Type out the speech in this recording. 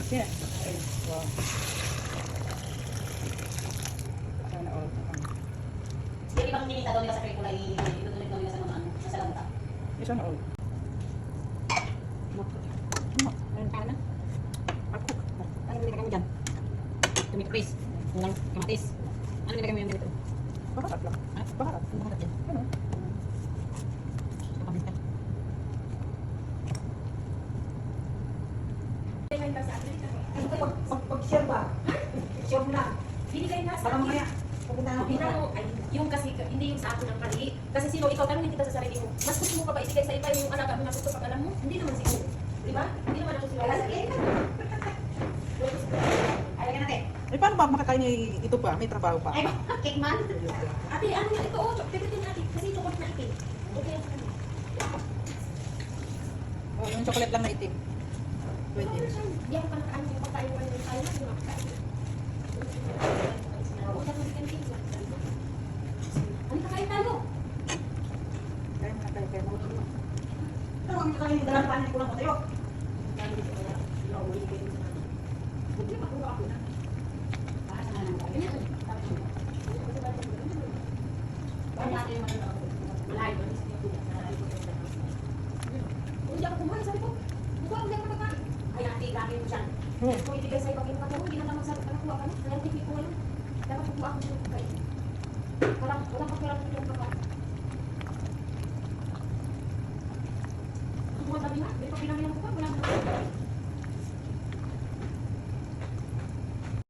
Yeah. Wow. Sana all. Yung ibang minita daw nila sa curricula, itutuloy daw nila sa mga ano, sa salanta. Sana all. Ano na? Ano nilagay mo dyan? Tomato paste. Walang kamatis. Ano nilagay mo yung ganito? Baharat lang. Ha? Baharat. Ano ba dyan? Ano? Pag-share ba? Share mo na. Binigay nga sa Baka akin. mamaya, pupunta na Hindi mo, ay, yung kasi, hindi yung sa akin ang mali. Kasi sino, ikaw, tanongin kita sa sarili mo. Mas gusto mo pa ba ibigay sa iba yung anak mo na gusto pag alam mo? Hindi naman siguro. Di ba? Hindi naman ako siguro. Wala sa akin. Ayaw ka natin. Eh, paano ba makakain niya ito pa? May trabaho pa. Ay, cake man. Ate, ano nga ito? Oh, chocolate din ate. Kasi chocolate na itin. Okay lang sa kanya. Oh, yung chocolate lang na itim. Pwede. Hindi ako kanakaano yung pagkain ko yung tayo na yung pagkain. Ano kakain tayo? Kaya mo na tayo, kaya mo. Ano ang kakainin dalang panin ko lang sa'yo? Hindi ako kumain, sabi ko. Buka ako lang kapagkain. Ay, ate, lagi mo dyan. Kung ibigay sa'yo, pag inukat mo, hindi na naman sabi ka nakuha ka na. Ngayon, tipi ko ngayon. Dapat kukuha ako ng pagkain. Walang kapirang yung pagkain. Ang mga sabi nga, may pagpinamilang ko pa, walang